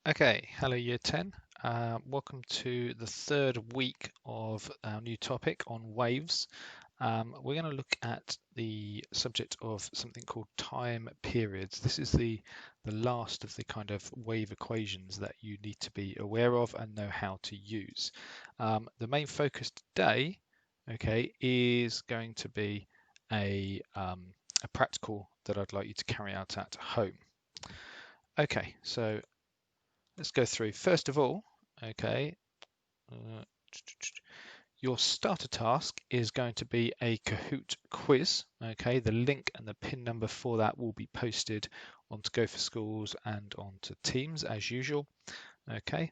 Okay, hello Year 10. Welcome to the third week of our new topic on waves. We're going to look at the subject of something called time periods. This is the last of the kind of wave equations that you need to be aware of and know how to use. The main focus today, okay, is going to be a practical that I'd like you to carry out at home. Okay, so let's go through. First of all, okay, uh, your starter task is going to be a Kahoot quiz. Okay, the link and the pin number for that will be posted onto Go for Schools and onto Teams as usual. Okay,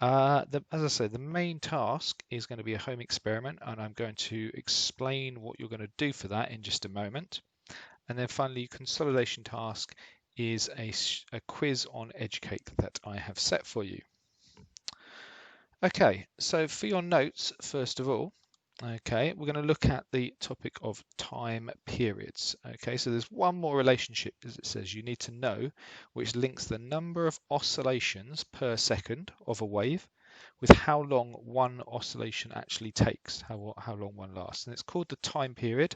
as I said, the main task is going to be a home experiment, and I'm going to explain what you're going to do for that in just a moment. And then finally, your consolidation task is a quiz on Educate that I have set for you. Okay, so for your notes, first of all, okay, we're going to look at the topic of time periods. Okay, so there's one more relationship, as it says, you need to know, which links the number of oscillations per second of a wave with how long one oscillation actually takes, how long one lasts. And it's called the time period.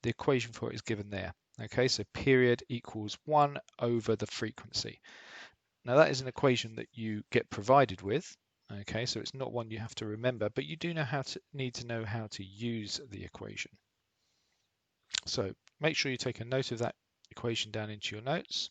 The equation for it is given there. Okay, so period equals 1 over the frequency. Now that is an equation that you get provided with. Okay, so it's not one you have to remember, but you do need to know how to use the equation. So make sure you take a note of that equation down into your notes.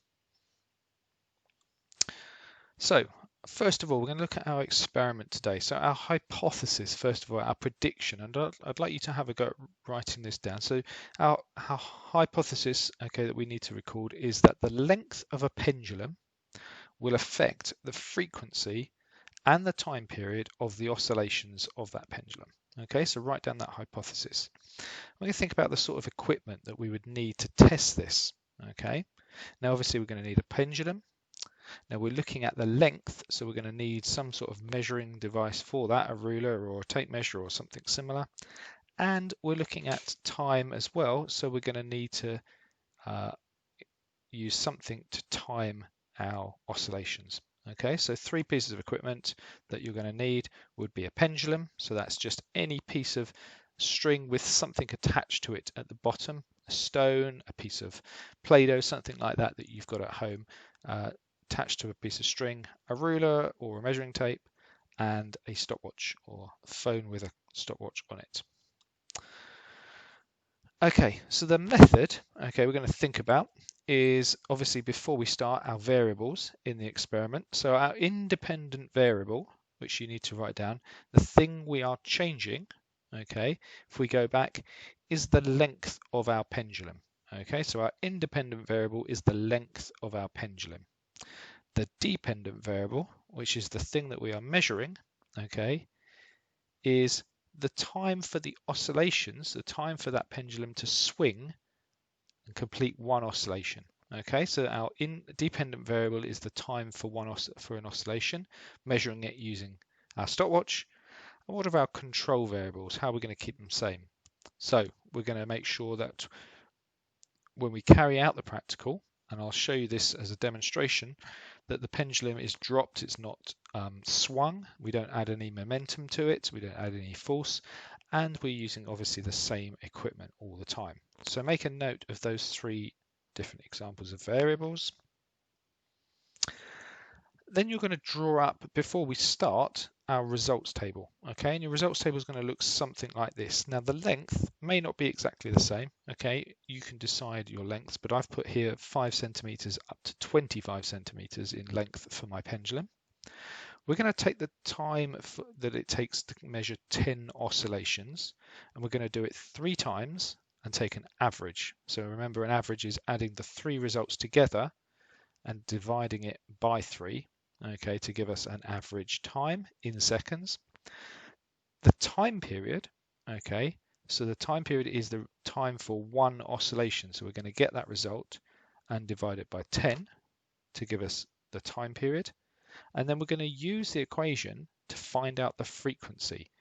So first of all, we're going to look at our experiment today. So our hypothesis, first of all, our prediction, and I'd like you to have a go at writing this down. So our hypothesis, okay, that we need to record is that the length of a pendulum will affect the frequency and the time period of the oscillations of that pendulum. Okay, so write down that hypothesis. We're going to think about the sort of equipment that we would need to test this. Okay, now obviously we're going to need a pendulum. Now we're looking at the length, so we're going to need some sort of measuring device for that, a ruler or a tape measure or something similar. And we're looking at time as well, so we're going to need to use something to time our oscillations. Okay, so three pieces of equipment that you're going to need would be a pendulum, so that's just any piece of string with something attached to it at the bottom, a stone, a piece of Play-Doh, something like that that you've got at home attached to a piece of string, a ruler or a measuring tape, and a stopwatch or a phone with a stopwatch on it. Okay, so the method, okay, we're going to think about is obviously before we start our variables in the experiment. So our independent variable, which you need to write down, the thing we are changing, okay, if we go back, is the length of our pendulum. Okay, so our independent variable is the length of our pendulum. The dependent variable, which is the thing that we are measuring, okay, is the time for the oscillations, the time for that pendulum to swing and complete one oscillation. Okay, so our dependent variable is the time for an oscillation, measuring it using our stopwatch. And what are our control variables? How are we going to keep them same? So we're going to make sure that when we carry out the practical, and I'll show you this as a demonstration, that the pendulum is dropped, it's not swung, we don't add any momentum to it, we don't add any force, and we're using obviously the same equipment all the time. So make a note of those three different examples of variables. Then you're going to draw up, before we start, our results table. Okay, and your results table is going to look something like this. Now the length may not be exactly the same. Okay, you can decide your lengths, but I've put here 5 centimeters up to 25 centimeters in length for my pendulum. We're going to take the time that it takes to measure 10 oscillations, and we're going to do it 3 times and take an average. So remember, an average is adding the 3 results together and dividing it by 3, okay, to give us an average time in seconds. The time period, okay, so the time period is the time for one oscillation. So we're going to get that result and divide it by 10 to give us the time period. And then we're going to use the equation to find out the frequency.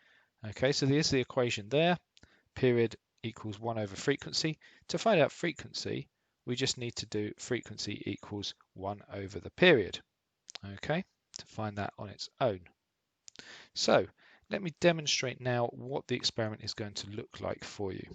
Okay, so there's the equation there. Period equals 1 over frequency. To find out frequency, we just need to do frequency equals 1 over the period. Okay, to find that on its own. So let me demonstrate now what the experiment is going to look like for you.